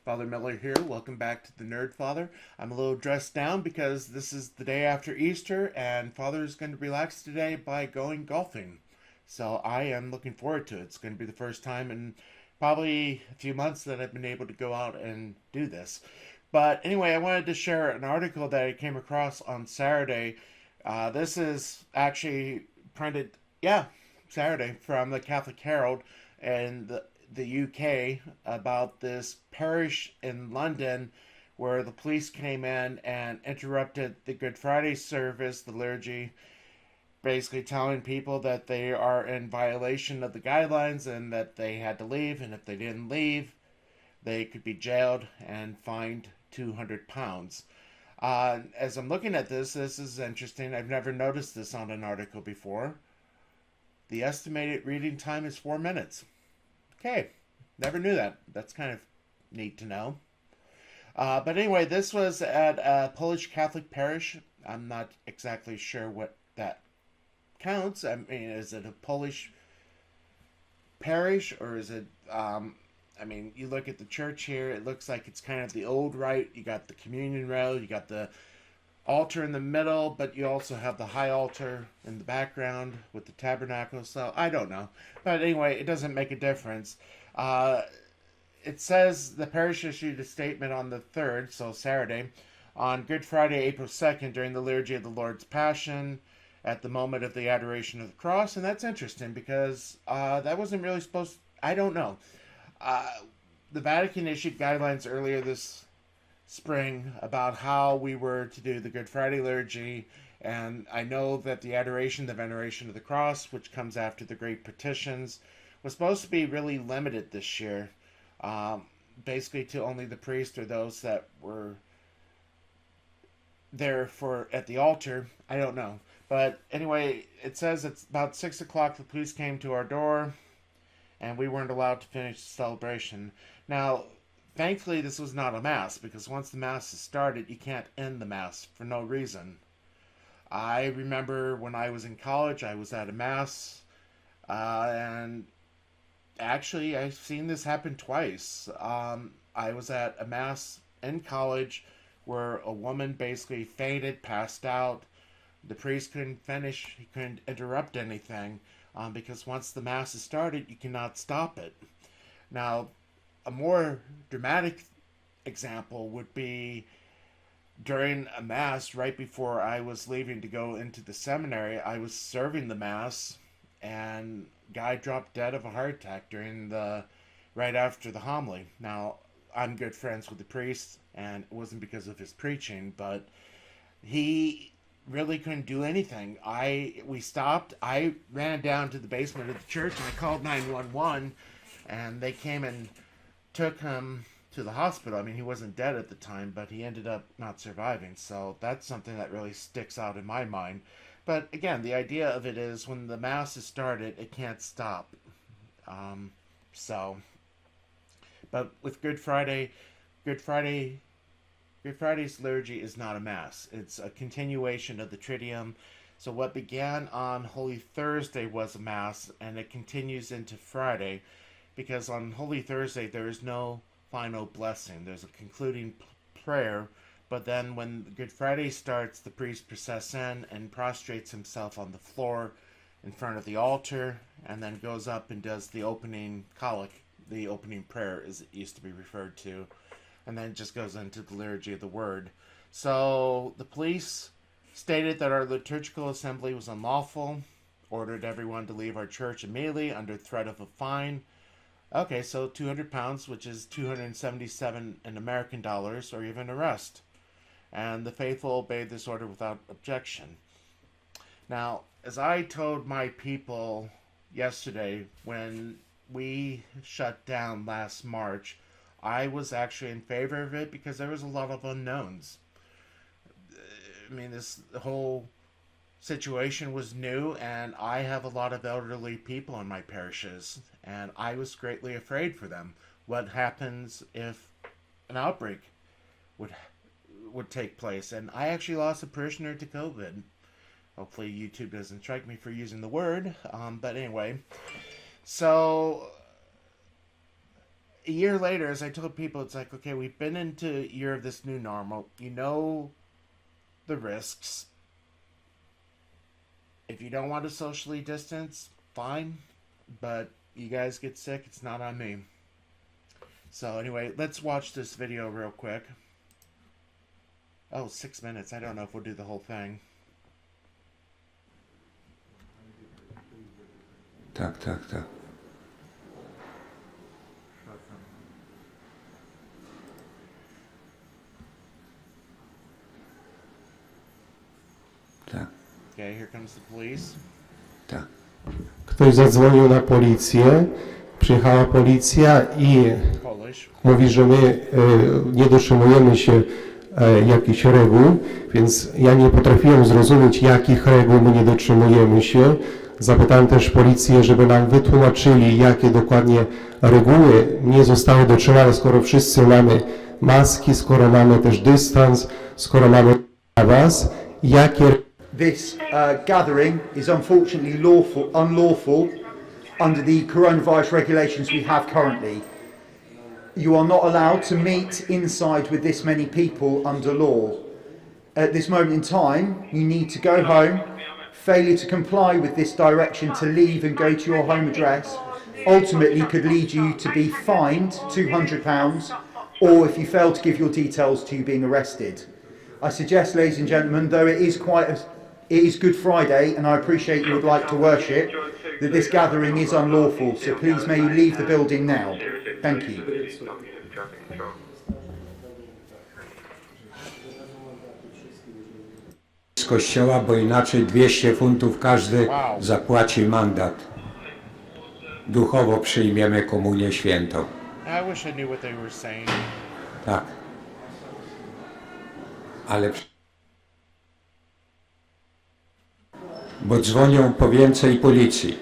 Father Miller here. Welcome back to the Nerd Father. I'm a little dressed down because this is the day after Easter, and Father is going to relax today by going golfing. So I am looking forward to it. It's going to be the first time in probably a few months that I've been able to go out and do this. But anyway, I wanted to share an article that I came across on Saturday. This is actually printed, yeah, Saturday from the Catholic Herald, and the UK about this parish in London where the police came in and interrupted the Good Friday service, the liturgy, basically telling people that they are in violation of the guidelines and that they had to leave, and if they didn't leave, they could be jailed and fined £200. As I'm looking at this is interesting. I've never noticed this on an article before. The estimated reading time is 4 minutes. Okay, never knew that. That's kind of neat to know. But anyway, this was at a Polish Catholic parish. I'm not exactly sure what that counts. I mean, is it a Polish parish or is it? I mean, you look at the church here. It looks like it's kind of the old rite. You got the communion rail. You got the altar in the middle, but you also have the high altar in the background with the tabernacle. So I don't know, but anyway, it doesn't make a difference. Uh, it says the parish issued a statement on the 3rd, so Saturday, on Good Friday, April 2nd, during the liturgy of the Lord's Passion, at the moment of the adoration of the cross. And that's interesting because that wasn't really supposed. I don't know. Uh, the Vatican issued guidelines earlier this spring about how we were to do the Good Friday liturgy, and I know that the adoration, the veneration of the cross, which comes after the great petitions, was supposed to be really limited this year, basically to only the priest or those that were there for at the altar. I don't know, but anyway, it says it's about 6 o'clock. The police came to our door, and we weren't allowed to finish the celebration. Now, thankfully, this was not a mass, because once the mass is started, you can't end the mass for no reason. I remember when I was in college, I was at a mass, and actually, I've seen this happen twice. I was at a mass in college where a woman basically fainted, passed out. The priest couldn't finish, he couldn't interrupt anything, because once the mass is started, you cannot stop it. Now, a more dramatic example would be during a mass right before I was leaving to go into the seminary. I was serving the mass, and guy dropped dead of a heart attack during the right after the homily. Now, I'm good friends with the priest, and it wasn't because of his preaching, but he really couldn't do anything. We stopped. I ran down to the basement of the church and I called 911, and they came and took him to the hospital. I mean, he wasn't dead at the time, but he ended up not surviving. So that's something that really sticks out in my mind. But again, the idea of it is when the mass is started, it can't stop. Um, so, but with Good Friday, Good Friday's liturgy is not a mass. It's a continuation of the Triduum. So what began on Holy Thursday was a mass, and it continues into Friday, because on Holy Thursday there is no final blessing. There's a concluding prayer, but then when Good Friday starts, the priest processes in and prostrates himself on the floor in front of the altar, and then goes up and does the opening collect, the opening prayer as it used to be referred to, and then just goes into the liturgy of the word. So the police stated that our liturgical assembly was unlawful, ordered everyone to leave our church immediately under threat of a fine. Okay, so £200, which is 277 in American dollars, or even arrest. And the faithful obeyed this order without objection. Now, as I told my people yesterday when we shut down last March, I was actually in favor of it because there was a lot of unknowns. I mean, this whole situation was new, and I have a lot of elderly people in my parishes, and I was greatly afraid for them. What happens if an outbreak would would take place? And I actually lost a parishioner to COVID. Hopefully, YouTube doesn't strike me for using the word. But anyway, so a year later, as I told people, it's like, okay, we've been into a year of this new normal. You know the risks. If you don't want to socially distance, fine. But you guys get sick, it's not on me. So anyway, let's watch this video real quick. Oh, 6 minutes. I don't know if we'll do the whole thing. Tak. Tak. Okay, here comes the police. Tak. Ktoś zadzwonił na policję, przyjechała policja i Polish. mówi, że my nie dotrzymujemy się jakichś reguł, więc ja nie potrafiłem zrozumieć, jakich reguł my nie dotrzymujemy się. Zapytałem też policję, żeby nam wytłumaczyli, jakie dokładnie reguły nie zostały dotrzymane, skoro wszyscy mamy maski, skoro mamy też dystans, skoro mamy was, jakie This gathering is unfortunately unlawful under the coronavirus regulations we have currently. You are not allowed to meet inside with this many people under law. At this moment in time, you need to go home. Failure to comply with this direction to leave and go to your home address ultimately could lead you to be fined £200, or if you fail to give your details, to you being arrested. I suggest, ladies and gentlemen, though it is Good Friday and I appreciate you would like to worship, that this gathering is unlawful, so please may you leave the building now. Thank you. Z kościoła, bo inaczej 200 funtów każdy zapłaci mandat. Duchowo przyjmiemy komunię świętą. I wish I knew what they were saying. Tak. Ale bo dzwonią po więcej policji.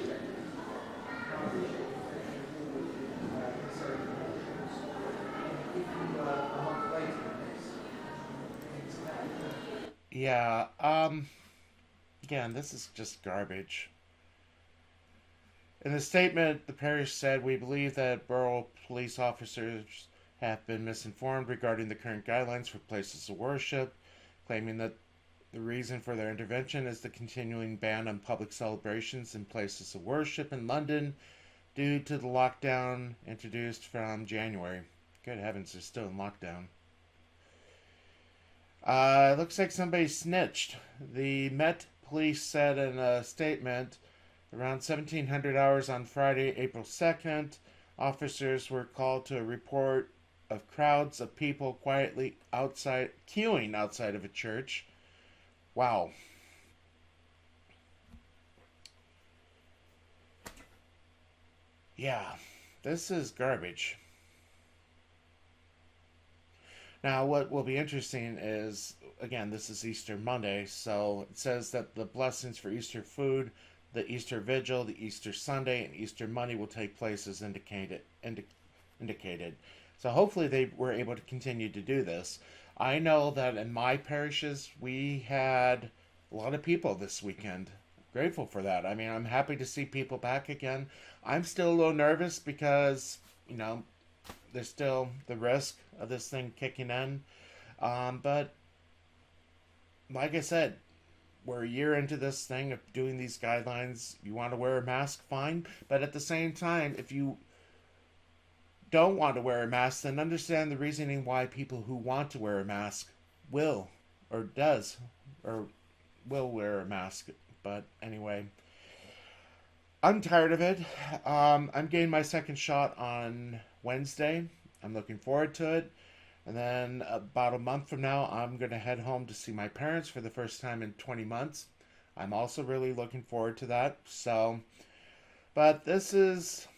Yeah, again, this is just garbage. In the statement, the parish said, "We believe that borough police officers have been misinformed regarding the current guidelines for places of worship, claiming that the reason for their intervention is the continuing ban on public celebrations in places of worship in London due to the lockdown introduced from January." Good heavens, they're still in lockdown. It looks like somebody snitched. The Met Police said in a statement, around 1700 hours on Friday, April 2nd, officers were called to a report of crowds of people quietly queuing outside of a church. Wow. Yeah, this is garbage. Now, what will be interesting is, again, this is Easter Monday, so it says that the blessings for Easter food, the Easter Vigil, the Easter Sunday, and Easter Money will take place as indicated. So hopefully they were able to continue to do this. I know that in my parishes, we had a lot of people this weekend. Grateful for that. I mean, I'm happy to see people back again. I'm still a little nervous because, there's still the risk of this thing kicking in. But like I said, we're a year into this thing of doing these guidelines. You want to wear a mask, fine. But at the same time, if you don't want to wear a mask, then understand the reasoning why people who want to wear a mask will wear a mask. But anyway, I'm tired of it. I'm getting my second shot on Wednesday. I'm looking forward to it. And then about a month from now, I'm going to head home to see my parents for the first time in 20 months. I'm also really looking forward to that. So, but this is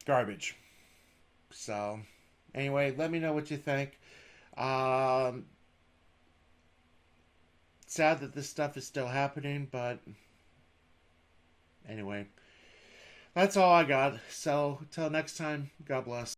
garbage. So, anyway, let me know what you think. Sad that this stuff is still happening, but anyway, that's all I got. So, till next time, God bless.